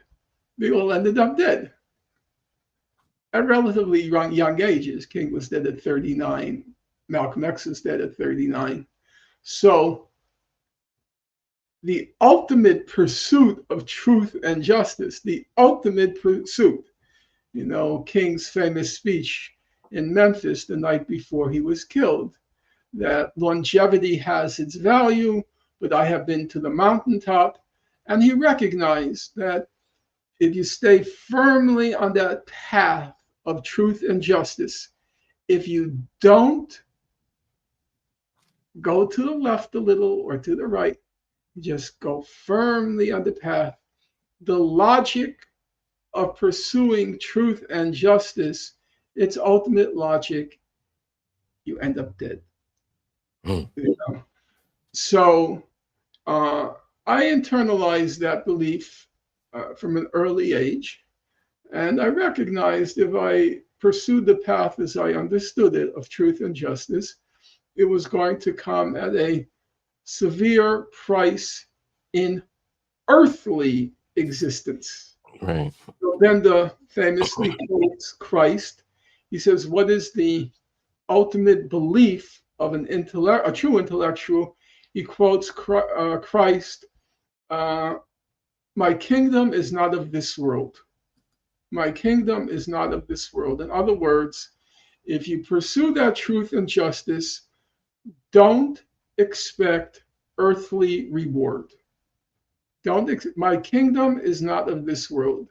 they all ended up dead at relatively young ages. King was dead at 39. Malcolm X was dead at 39. So the ultimate pursuit of truth and justice, the ultimate pursuit, King's famous speech in Memphis the night before he was killed, that longevity has its value, but I have been to the mountaintop. And he recognized that if you stay firmly on that path of truth and justice, if you don't go to the left a little or to the right, you just go firmly on the path. The logic of pursuing truth and justice, its ultimate logic, you end up dead. So I internalized that belief from an early age. And I recognized if I pursued the path as I understood it of truth and justice, it was going to come at a severe price in earthly existence. Right. So Benda famously quotes Christ. He says, what is the ultimate belief of a true intellectual? He quotes Christ, my kingdom is not of this world. My kingdom is not of this world. In other words, if you pursue that truth and justice, don't expect earthly reward. My kingdom is not of this world.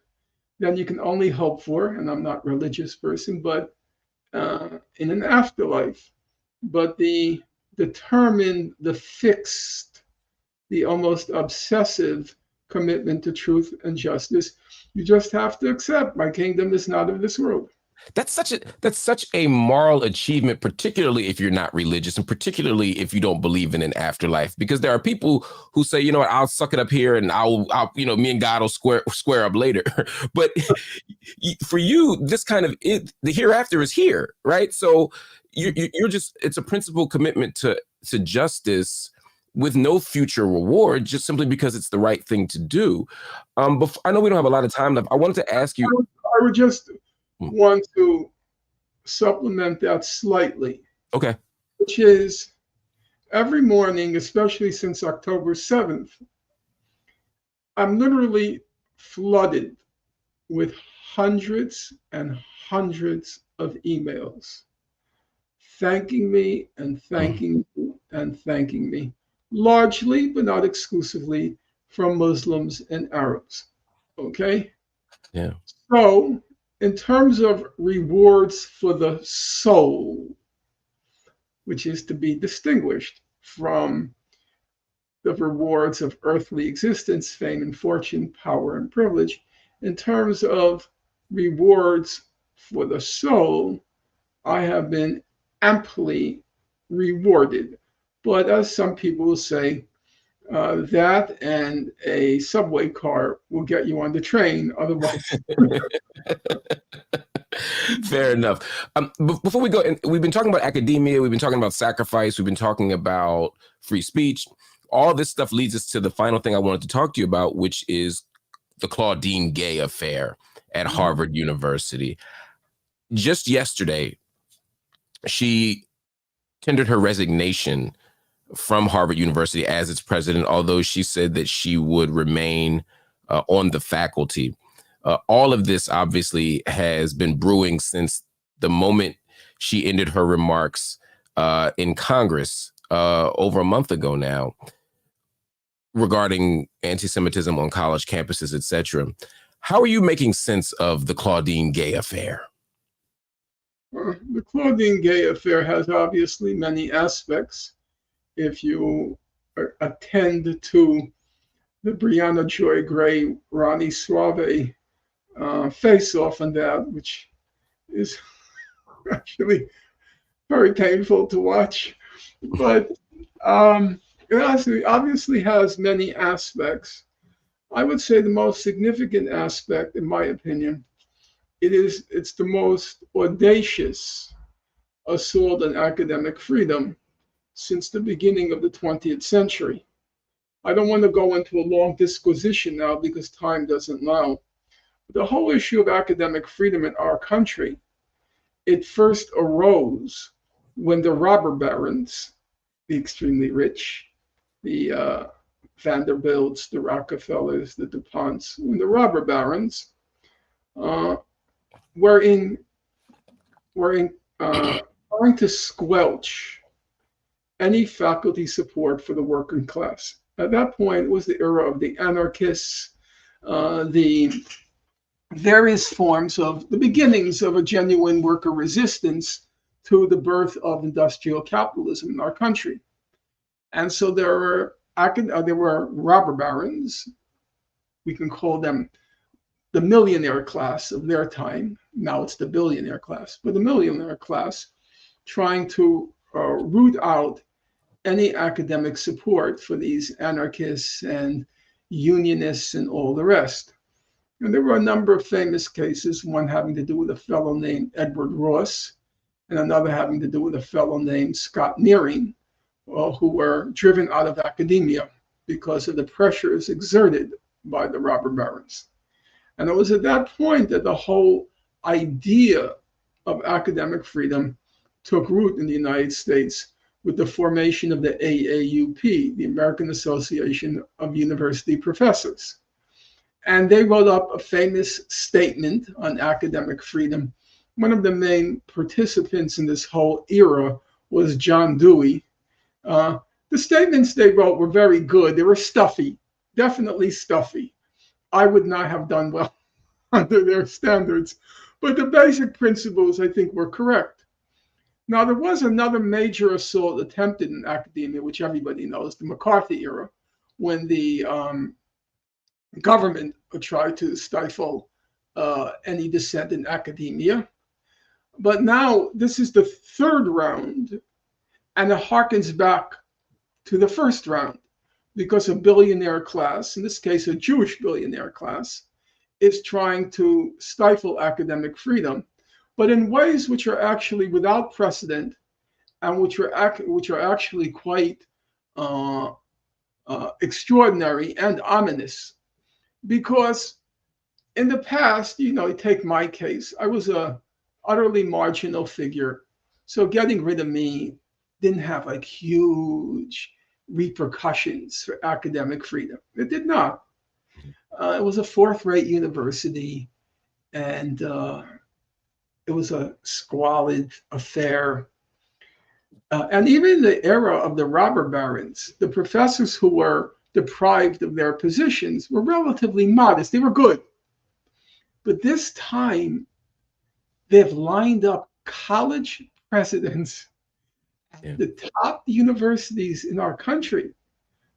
Then you can only hope for, and I'm not a religious person, but in an afterlife. But the determined, the fixed, the almost obsessive commitment to truth and justice, you just have to accept my kingdom is not of this world. That's such a moral achievement, particularly if you're not religious, and particularly if you don't believe in an afterlife. Because there are people who say, you know what, I'll suck it up here, and I'll me and God will square up later. But for you, this kind of the hereafter is here, right? So you're just, it's a principled commitment to justice with no future reward, just simply because it's the right thing to do. I know we don't have a lot of time left. I wanted to ask you. I would just want to supplement that slightly. Okay. Which is every morning, especially since October 7th, I'm literally flooded with hundreds and hundreds of emails thanking me and thanking me and thanking me, largely, but not exclusively, from Muslims and Arabs. Okay? Yeah. So, in terms of rewards for the soul, which is to be distinguished from the rewards of earthly existence, fame and fortune, power and privilege, in terms of rewards for the soul, I have been amply rewarded. But as some people will say, that and a subway car will get you on the train. Otherwise, fair enough. Before we go, and we've been talking about academia, we've been talking about sacrifice, we've been talking about free speech. All this stuff leads us to the final thing I wanted to talk to you about, which is the Claudine Gay affair at Harvard University. Just yesterday, she tendered her resignation from Harvard University as its president, although she said that she would remain on the faculty. All of this obviously has been brewing since the moment she ended her remarks in Congress over a month ago now regarding anti-Semitism on college campuses, etc. How are you making sense of the Claudine Gay affair? The Claudine Gay affair has obviously many aspects. If you attend to the Brianna Joy Gray, Ronnie Suave face-off on that, which is actually very painful to watch. But it obviously has many aspects. I would say the most significant aspect, in my opinion, it's the most audacious assault on academic freedom since the beginning of the 20th century. I don't want to go into a long disquisition now because time doesn't allow. The whole issue of academic freedom in our country, it first arose when the robber barons, the extremely rich, the Vanderbilts, the Rockefellers, the DuPonts, when the robber barons uh, were in trying to squelch any faculty support for the working class. At that point, it was the era of the anarchists, the various forms of the beginnings of a genuine worker resistance to the birth of industrial capitalism in our country. And so there were robber barons. We can call them the millionaire class of their time. Now it's the billionaire class, but the millionaire class trying to root out any academic support for these anarchists and unionists and all the rest. And there were a number of famous cases, one having to do with a fellow named Edward Ross, and another having to do with a fellow named Scott Nearing, who were driven out of academia because of the pressures exerted by the robber barons. And it was at that point that the whole idea of academic freedom took root in the United States with the formation of the AAUP, the American Association of University Professors. And they wrote up a famous statement on academic freedom. One of the main participants in this whole era was John Dewey. The statements they wrote were very good. They were stuffy, definitely stuffy. I would not have done well under their standards, but the basic principles, I think, were correct. Now, there was another major assault attempted in academia, which everybody knows, the McCarthy era, when the government tried to stifle any dissent in academia. But now this is the third round, and it harkens back to the first round because a billionaire class, in this case a Jewish billionaire class, is trying to stifle academic freedom, but in ways which are actually without precedent and which are actually quite extraordinary and ominous. Because in the past, take my case, I was a utterly marginal figure. So getting rid of me didn't have like huge repercussions for academic freedom. It did not. It was a fourth-rate university, and it was a squalid affair. And even in the era of the robber barons, the professors who were deprived of their positions were relatively modest. They were good. But this time, they've lined up college presidents at the top universities in our country.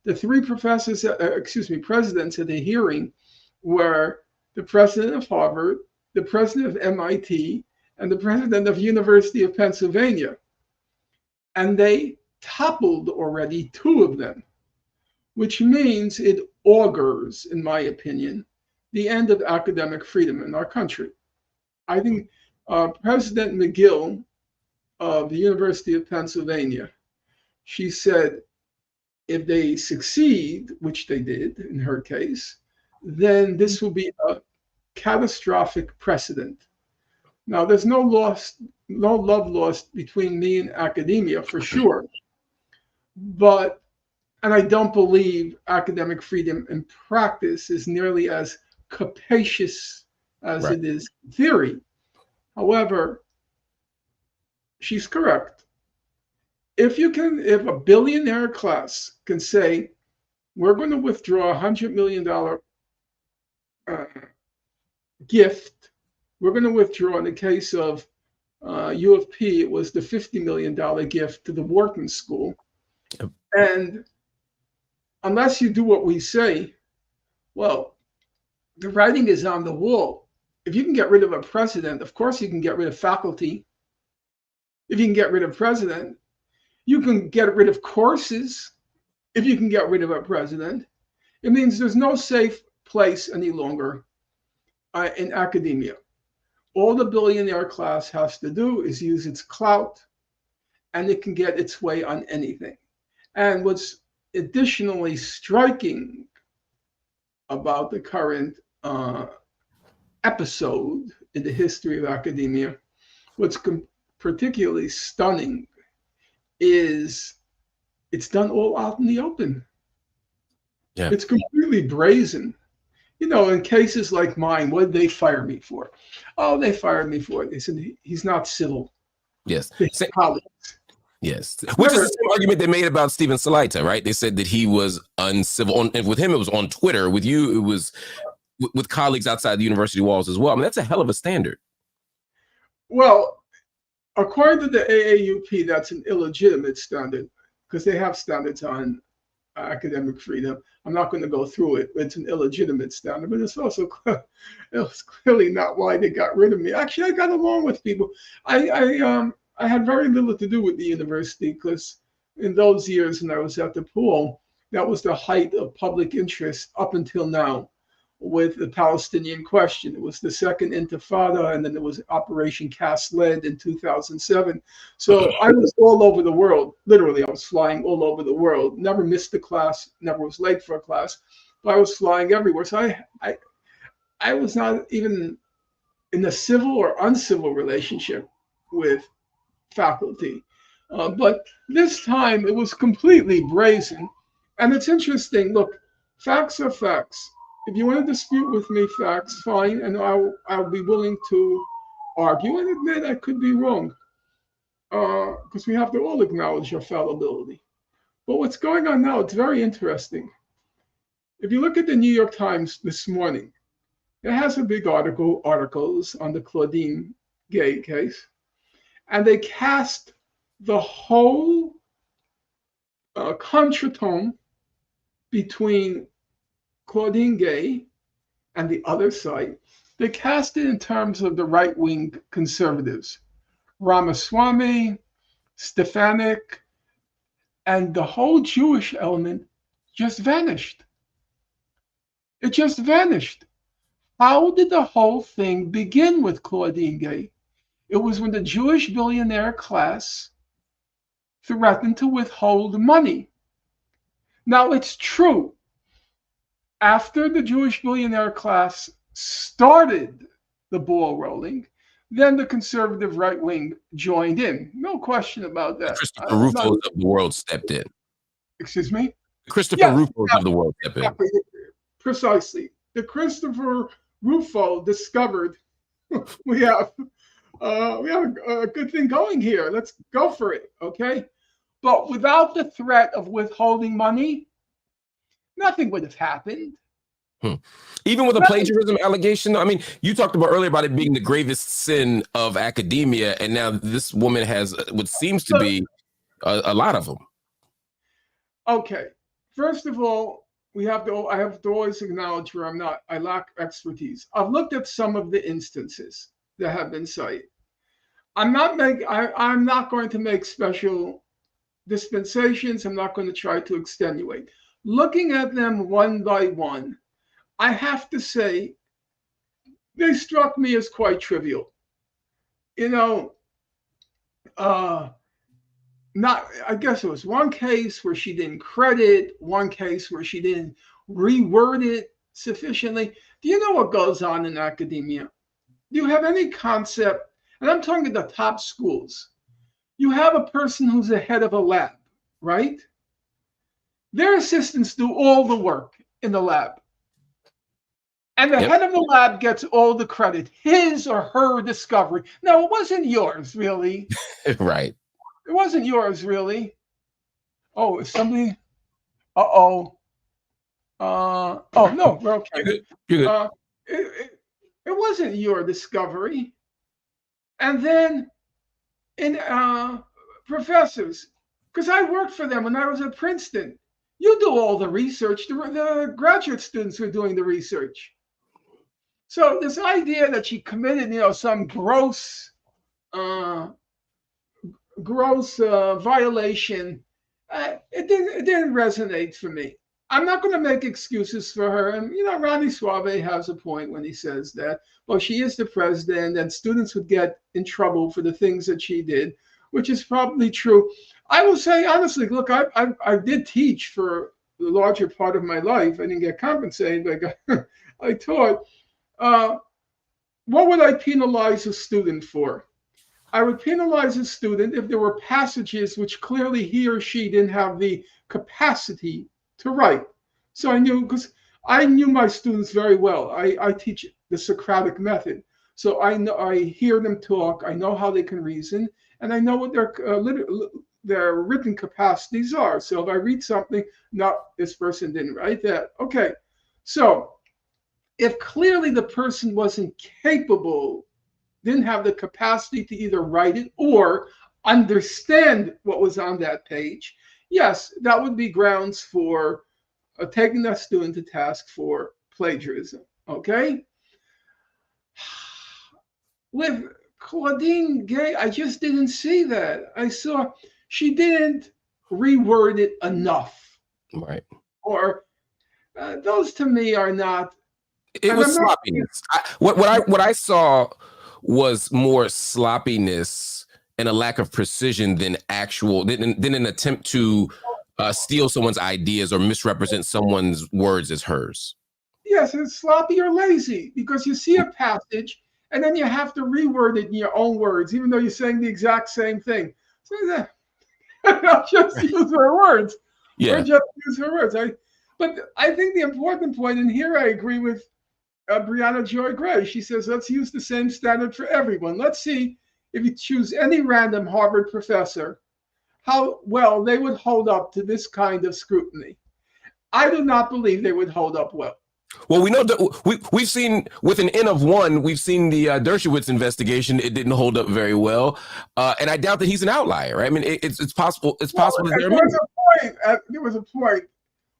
The three presidents at the hearing were the president of Harvard, the president of MIT, and the president of University of Pennsylvania. And they toppled already two of them, which means it augurs, in my opinion, the end of academic freedom in our country. I think President McGill of the University of Pennsylvania, she said, if they succeed, which they did in her case, then this will be a catastrophic precedent. Now, there's no love lost between me and academia for sure, and I don't believe academic freedom in practice is nearly as capacious as it is in theory. However, she's correct. If a billionaire class can say, we're going to withdraw $100 million gift. We're going to withdraw. In the case of U of P, it was the $50 million gift to the Wharton School. Yep. And unless you do what we say, well, the writing is on the wall. If you can get rid of a president, of course you can get rid of faculty. If you can get rid of president, you can get rid of courses. If you can get rid of a president, it means there's no safe place any longer in academia. All the billionaire class has to do is use its clout, and it can get its way on anything. And what's additionally striking about the current episode in the history of academia, what's particularly stunning is it's done all out in the open. Yeah. It's completely brazen. You know, in cases like mine, what did they fire me for? Oh, they fired me for it. They said he's not civil. Yes. Colleagues. Yes. Which is the same argument they made about Stephen Salaita, right? They said that he was uncivil. And with him, it was on Twitter. With you, it was with colleagues outside the university walls as well. I mean, that's a hell of a standard. Well, according to the AAUP, that's an illegitimate standard because they have standards on academic freedom. I'm not going to go through it. It's an illegitimate standard, but it's also it was clearly not why they got rid of me. Actually, I got along with people. I had very little to do with the university because in those years when I was at the pool, that was the height of public interest up until now with the Palestinian question. It was the second intifada, and then there was Operation Cast Lead in 2007. So I was all over the world. Literally, I was flying all over the world. Never missed a class, never was late for a class, but I was flying everywhere. So I was not even in a civil or uncivil relationship with faculty. But this time it was completely brazen. And it's interesting. Look, facts are facts. If you want to dispute with me facts, fine, and I'll be willing to argue and admit I could be wrong, because we have to all acknowledge our fallibility. But what's going on now, it's very interesting. If you look at the New York Times this morning, it has a big articles on the Claudine Gay case, and they cast the whole contretemps between Claudine Gay and the other side. They cast it in terms of the right-wing conservatives, Ramaswamy, Stefanik, and the whole Jewish element just vanished. It just vanished. How did the whole thing begin with Claudine Gay? It was when the Jewish billionaire class threatened to withhold money. Now, it's true. After the Jewish billionaire class started the ball rolling, then the conservative right wing joined in. No question about that. Christopher Rufo of the world stepped in. Excuse me? Christopher Rufo of the world stepped in. Exactly. Precisely. The Christopher Rufo discovered we have a good thing going here. Let's go for it, okay? But without the threat of withholding money, nothing would have happened. Even with a plagiarism allegation, I mean, you talked about earlier about it being the gravest sin of academia, and now this woman has what seems to be a lot of them. Okay, first of all, I have to always acknowledge where I lack expertise. I've looked at some of the instances that have been cited. I'm not going to make special dispensations. I'm not going to try to extenuate. Looking at them one by one, I have to say they struck me as quite trivial. You know, I guess it was one case where she didn't credit, one case where she didn't reword it sufficiently. Do you know what goes on in academia? Do you have any concept? And I'm talking to the top schools. You have a person who's the head of a lab, right? Their assistants do all the work in the lab. And the head of the lab gets all the credit, his or her discovery. No, it wasn't yours, really. Right. It wasn't yours, really. Oh, if somebody, oh, no, we're okay. You're good. It wasn't your discovery. And then in professors, because I worked for them when I was at Princeton. You do all the research. The graduate students were doing the research. So this idea that she committed, some uh, gross violation, it didn't resonate for me. I'm not going to make excuses for her. And, Ronnie Suave has a point when he says that, well, she is the president and students would get in trouble for the things that she did, which is probably true. I will say, honestly, look, I did teach for the larger part of my life. I didn't get compensated, but I taught. What would I penalize a student for? I would penalize a student if there were passages which clearly he or she didn't have the capacity to write. So because I knew my students very well. I teach the Socratic method. So I hear them talk, I know how they can reason, and I know what their written capacities are. So if I read something, not this person didn't write that. Okay, so if clearly the person wasn't capable, didn't have the capacity to either write it or understand what was on that page, yes, that would be grounds for taking that student to task for plagiarism. Okay? With Claudine Gay, I just didn't see that. I saw she didn't reword it enough. Right. Or those to me are not. It was sloppiness. What I saw was more sloppiness and a lack of precision than an attempt to steal someone's ideas or misrepresent someone's words as hers. Yes, it's sloppy or lazy because you see a passage and then you have to reword it in your own words, even though you're saying the exact same thing. So I'll just use her words. Yeah. Or just use her words. But I think the important point, and here I agree with Brianna Joy Gray. She says, let's use the same standard for everyone. Let's see if you choose any random Harvard professor, how well they would hold up to this kind of scrutiny. I do not believe they would hold up well. Well, we know that we've seen with an N of one, we've seen the Dershowitz investigation. It didn't hold up very well, and I doubt that he's an outlier. Right? I mean, it's possible. It's possible that there was a point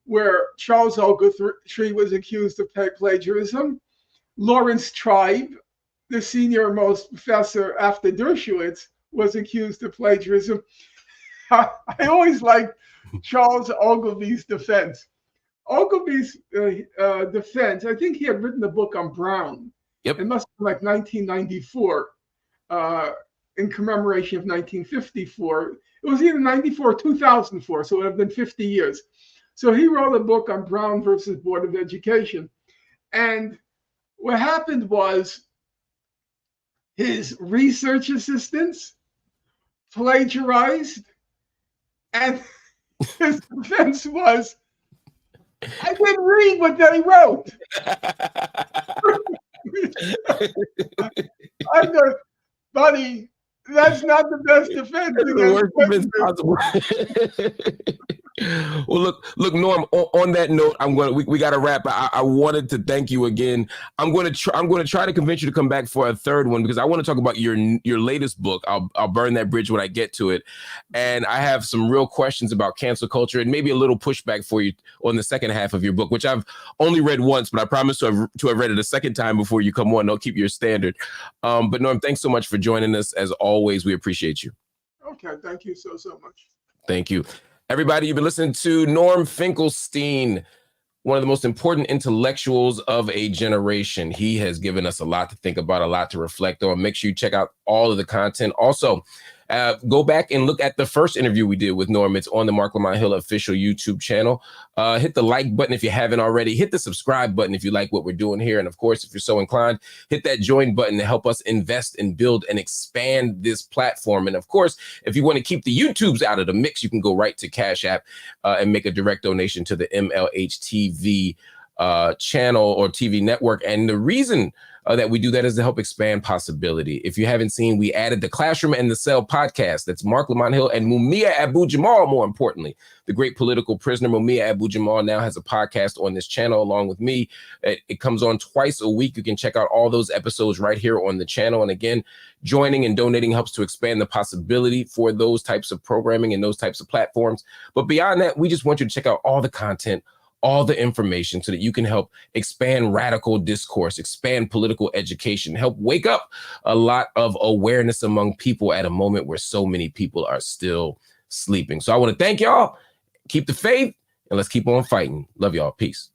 where Charles Ogletree was accused of plagiarism. Lawrence Tribe, the senior-most professor after Dershowitz, was accused of plagiarism. I always liked Charles Ogilvy's defense. Ogilvy's defense, I think he had written a book on Brown. Yep. It must have been like 1994, in commemoration of 1954. It was either 94 or 2004, so it would have been 50 years. So he wrote a book on Brown versus Board of Education. And what happened was his research assistants plagiarized, and his defense was, I didn't read what they wrote. I'm the buddy. That's not the best defense. The worst defense possible. Well, look, Norm. On that note, we got to wrap. I wanted to thank you again. I'm going to try to convince you to come back for a third one because I want to talk about your latest book. I'll burn that bridge when I get to it, and I have some real questions about cancel culture and maybe a little pushback for you on the second half of your book, which I've only read once, but I promise to have read it a second time before you come on. I'll keep your standard. But Norm, thanks so much for joining us. As always, we appreciate you. Okay, thank you so much. Thank you. Everybody, you've been listening to Norm Finkelstein, one of the most important intellectuals of a generation. He has given us a lot to think about, a lot to reflect on. Make sure you check out all of the content. Also, go back and look at the first interview we did with Norm. It's on the Marc Lamont Hill official YouTube channel. Hit the like button if you haven't already. Hit the subscribe button if you like what we're doing here. And of course, if you're so inclined, hit that join button to help us invest and build and expand this platform. And of course, if you want to keep the YouTubes out of the mix, you can go right to Cash App and make a direct donation to the MLH TV channel or TV network. And the reason that we do that is to help expand possibility. If you haven't seen, we added the Classroom and the Cell podcast. That's Marc Lamont Hill and Mumia Abu-Jamal, more importantly. The great political prisoner Mumia Abu-Jamal now has a podcast on this channel along with me. It comes on twice a week. You can check out all those episodes right here on the channel. And again, joining and donating helps to expand the possibility for those types of programming and those types of platforms. But beyond that, we just want you to check out all the content, all the information, so that you can help expand radical discourse, expand political education, help wake up a lot of awareness among people at a moment where so many people are still sleeping. So I want to thank y'all. Keep the faith, and let's keep on fighting. Love y'all. Peace.